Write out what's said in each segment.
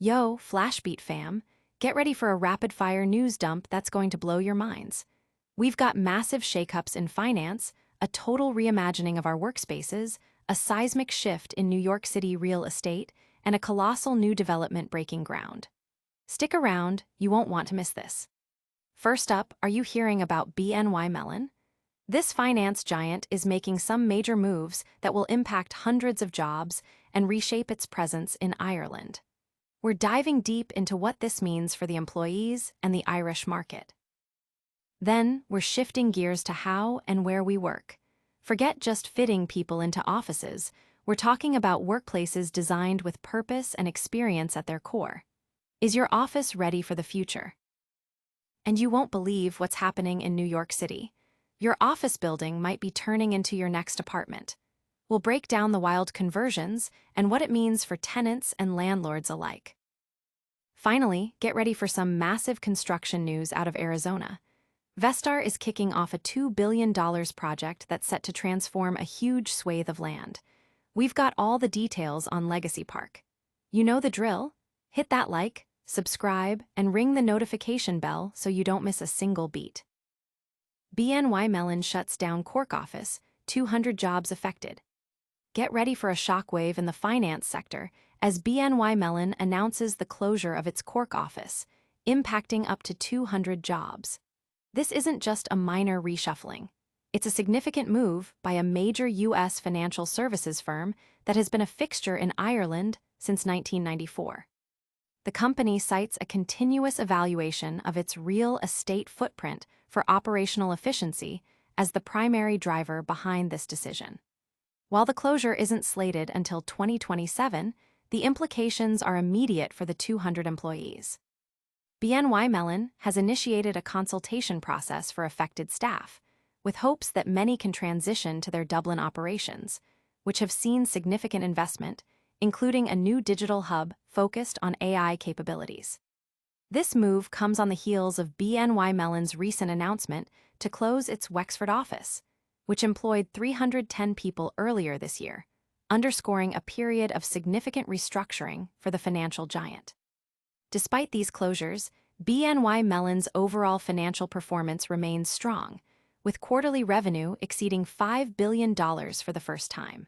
Yo, FlashBeat fam, get ready for a rapid-fire news dump that's going to blow your minds. We've got massive shakeups in finance, a total reimagining of our workspaces, a seismic shift in New York City real estate, and a colossal new development breaking ground. Stick around, you won't want to miss this. First up, are you hearing about BNY Mellon? This finance giant is making some major moves that will impact hundreds of jobs and reshape its presence in Ireland. We're diving deep into what this means for the employees and the Irish market. Then, we're shifting gears to how and where we work. Forget just fitting people into offices. We're talking about workplaces designed with purpose and experience at their core. Is your office ready for the future? And you won't believe what's happening in New York City. Your office building might be turning into your next apartment. We'll break down the wild conversions and what it means for tenants and landlords alike. Finally, get ready for some massive construction news out of Arizona. Vestar is kicking off a $2 billion project that's set to transform a huge swathe of land. We've got all the details on Legacy Park. You know the drill? Hit that like, subscribe, and ring the notification bell so you don't miss a single beat. BNY Mellon shuts down Cork office, 200 jobs affected. Get ready for a shockwave in the finance sector as BNY Mellon announces the closure of its Cork office, impacting up to 200 jobs. This isn't just a minor reshuffling. It's a significant move by a major U.S. financial services firm that has been a fixture in Ireland since 1994. The company cites a continuous evaluation of its real estate footprint for operational efficiency as the primary driver behind this decision. While the closure isn't slated until 2027, the implications are immediate for the 200 employees. BNY Mellon has initiated a consultation process for affected staff, with hopes that many can transition to their Dublin operations, which have seen significant investment, including a new digital hub focused on AI capabilities. This move comes on the heels of BNY Mellon's recent announcement to close its Wexford office, which employed 310 people earlier this year, underscoring a period of significant restructuring for the financial giant. Despite these closures, BNY Mellon's overall financial performance remains strong, with quarterly revenue exceeding $5 billion for the first time.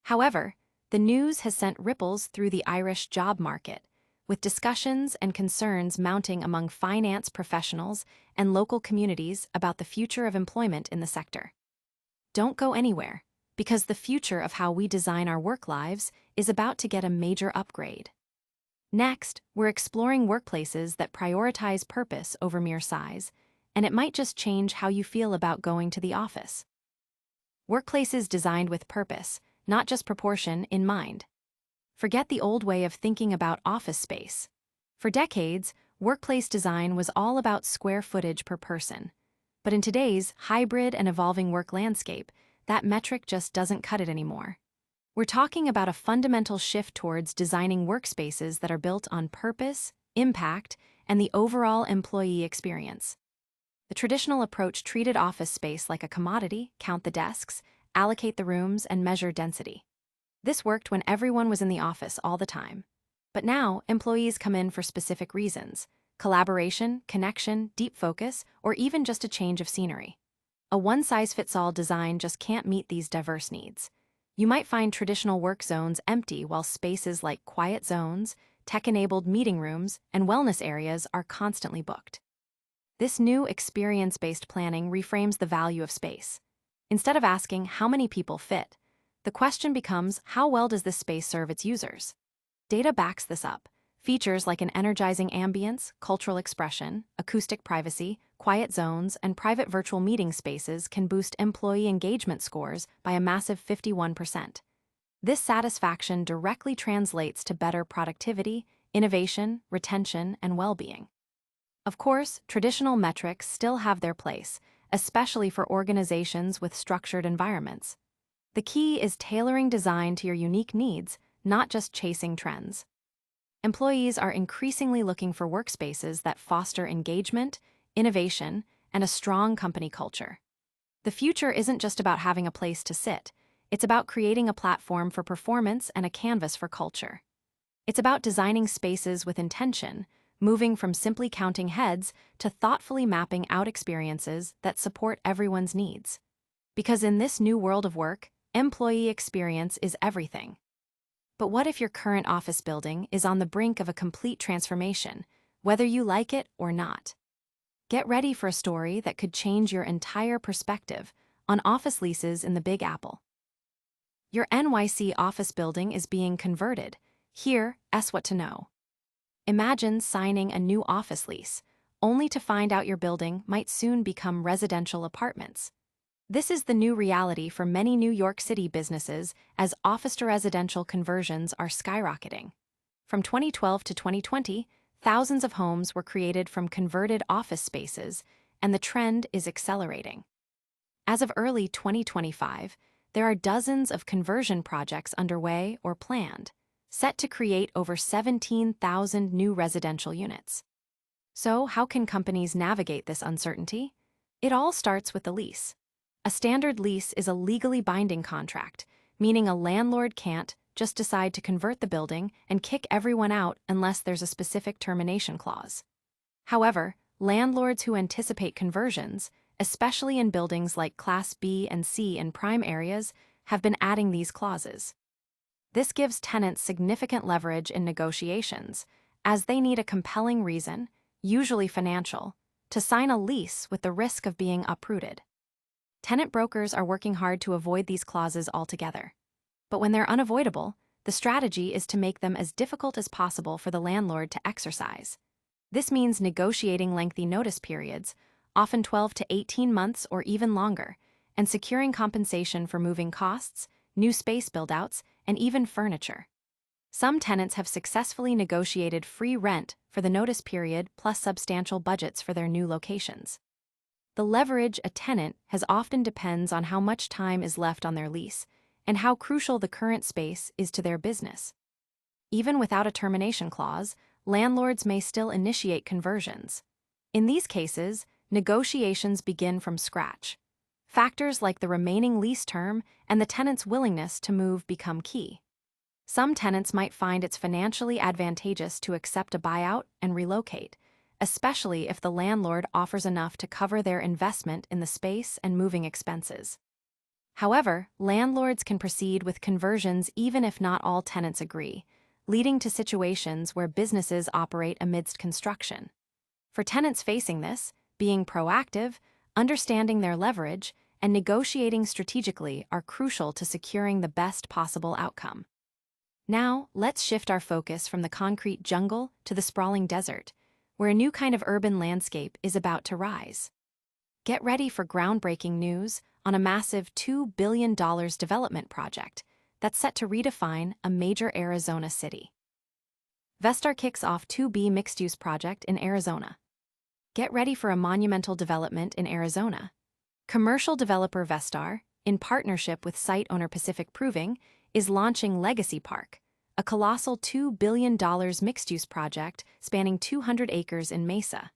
However, the news has sent ripples through the Irish job market, with discussions and concerns mounting among finance professionals and local communities about the future of employment in the sector. Don't go anywhere, because the future of how we design our work lives is about to get a major upgrade. Next, we're exploring workplaces that prioritize purpose over mere size, and it might just change how you feel about going to the office. Workplaces designed with purpose, not just proportion, in mind. Forget the old way of thinking about office space. For decades, workplace design was all about square footage per person. But in today's hybrid and evolving work landscape, that metric just doesn't cut it anymore. We're talking about a fundamental shift towards designing workspaces that are built on purpose, impact, and the overall employee experience. The traditional approach treated office space like a commodity, count the desks, allocate the rooms, and measure density. This worked when everyone was in the office all the time. But now, employees come in for specific reasons: collaboration, connection, deep focus, or even just a change of scenery. A one-size-fits-all design just can't meet these diverse needs. You might find traditional work zones empty while spaces like quiet zones, tech-enabled meeting rooms, and wellness areas are constantly booked. This new experience-based planning reframes the value of space. Instead of asking how many people fit, the question becomes, how well does this space serve its users? Data backs this up. Features like an energizing ambience, cultural expression, acoustic privacy, quiet zones, and private virtual meeting spaces can boost employee engagement scores by a massive 51%. This satisfaction directly translates to better productivity, innovation, retention, and well-being. Of course, traditional metrics still have their place, especially for organizations with structured environments. The key is tailoring design to your unique needs, not just chasing trends. Employees are increasingly looking for workspaces that foster engagement, innovation, and a strong company culture. The future isn't just about having a place to sit, it's about creating a platform for performance and a canvas for culture. It's about designing spaces with intention, moving from simply counting heads to thoughtfully mapping out experiences that support everyone's needs. Because in this new world of work, employee experience is everything. But what if your current office building is on the brink of a complete transformation, whether you like it or not? Get ready for a story that could change your entire perspective on office leases in the Big Apple. Your NYC office building is being converted. Here's what to know. Imagine signing a new office lease, only to find out your building might soon become residential apartments. This is the new reality for many New York City businesses as office-to-residential conversions are skyrocketing. From 2012 to 2020, thousands of homes were created from converted office spaces, and the trend is accelerating. As of early 2025, there are dozens of conversion projects underway or planned, set to create over 17,000 new residential units. So, how can companies navigate this uncertainty? It all starts with the lease. A standard lease is a legally binding contract, meaning a landlord can't just decide to convert the building and kick everyone out unless there's a specific termination clause. However, landlords who anticipate conversions, especially in buildings like Class B and C in prime areas, have been adding these clauses. This gives tenants significant leverage in negotiations, as they need a compelling reason, usually financial, to sign a lease with the risk of being uprooted. Tenant brokers are working hard to avoid these clauses altogether. But when they're unavoidable, the strategy is to make them as difficult as possible for the landlord to exercise. This means negotiating lengthy notice periods, often 12 to 18 months or even longer, and securing compensation for moving costs, new space build-outs, and even furniture. Some tenants have successfully negotiated free rent for the notice period plus substantial budgets for their new locations. The leverage a tenant has often depends on how much time is left on their lease and how crucial the current space is to their business. Even without a termination clause, landlords may still initiate conversions. In these cases, negotiations begin from scratch. Factors like the remaining lease term and the tenant's willingness to move become key. Some tenants might find it's financially advantageous to accept a buyout and relocate, especially if the landlord offers enough to cover their investment in the space and moving expenses. However, landlords can proceed with conversions even if not all tenants agree, leading to situations where businesses operate amidst construction. For tenants facing this, being proactive, understanding their leverage, and negotiating strategically are crucial to securing the best possible outcome. Now, let's shift our focus from the concrete jungle to the sprawling desert, where a new kind of urban landscape is about to rise. Get ready for groundbreaking news on a massive $2 billion development project that's set to redefine a major Arizona city. Vestar kicks off 2B mixed-use project in Arizona. Get ready for a monumental development in Arizona. Commercial developer Vestar, in partnership with site owner Pacific Proving, is launching Legacy Park, a colossal $2 billion mixed-use project spanning 200 acres in Mesa.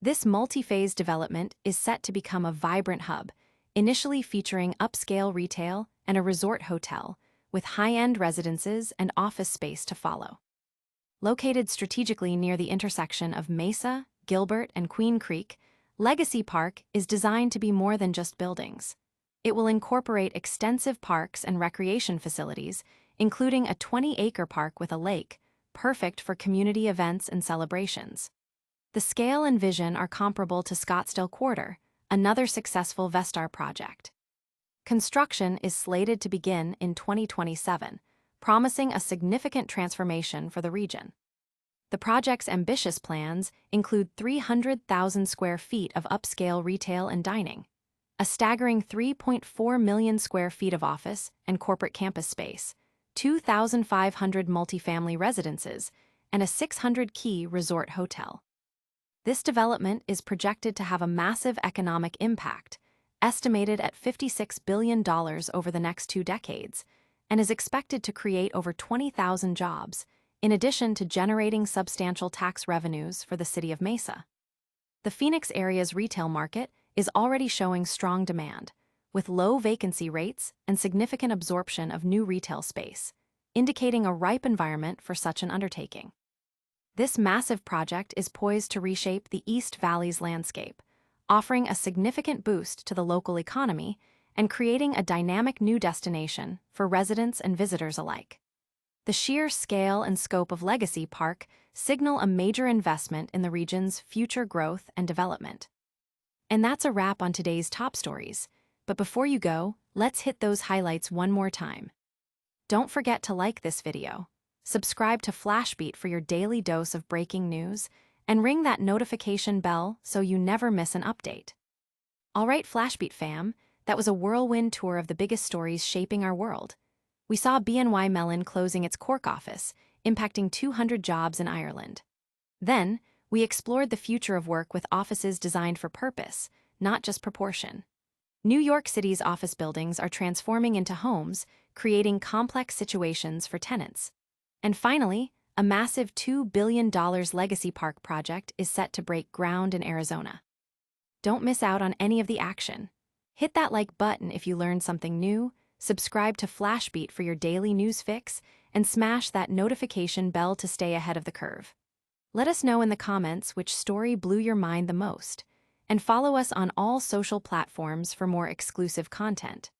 This multi-phase development is set to become a vibrant hub, initially featuring upscale retail and a resort hotel, with high-end residences and office space to follow. Located strategically near the intersection of Mesa, Gilbert, and Queen Creek, Legacy Park is designed to be more than just buildings. It will incorporate extensive parks and recreation facilities, including a 20-acre park with a lake, perfect for community events and celebrations. The scale and vision are comparable to Scottsdale Quarter, another successful Vestar project. Construction is slated to begin in 2027, promising a significant transformation for the region. The project's ambitious plans include 300,000 square feet of upscale retail and dining, a staggering 3.4 million square feet of office and corporate campus space, 2,500 multifamily residences, and a 600-key resort hotel. This development is projected to have a massive economic impact, estimated at $56 billion over the next 2 decades, and is expected to create over 20,000 jobs, in addition to generating substantial tax revenues for the city of Mesa. The Phoenix area's retail market is already showing strong demand, with low vacancy rates and significant absorption of new retail space. indicating a ripe environment for such an undertaking. This massive project is poised to reshape the East Valley's landscape, offering a significant boost to the local economy and creating a dynamic new destination for residents and visitors alike. The sheer scale and scope of Legacy Park signal a major investment in the region's future growth and development. And that's a wrap on today's top stories. But before you go, let's hit those highlights one more time. Don't forget to like this video, subscribe to FlashBeat for your daily dose of breaking news, and ring that notification bell so you never miss an update. All right, FlashBeat fam, that was a whirlwind tour of the biggest stories shaping our world. We saw BNY Mellon closing its Cork office, impacting 200 jobs in Ireland. Then, we explored the future of work with offices designed for purpose, not just proportion. New York City's office buildings are transforming into homes, creating complex situations for tenants. And finally, a massive $2 billion Legacy Park project is set to break ground in Arizona. Don't miss out on any of the action. Hit that like button if you learned something new, subscribe to FlashBeat for your daily news fix, and smash that notification bell to stay ahead of the curve. Let us know in the comments which story blew your mind the most, and follow us on all social platforms for more exclusive content.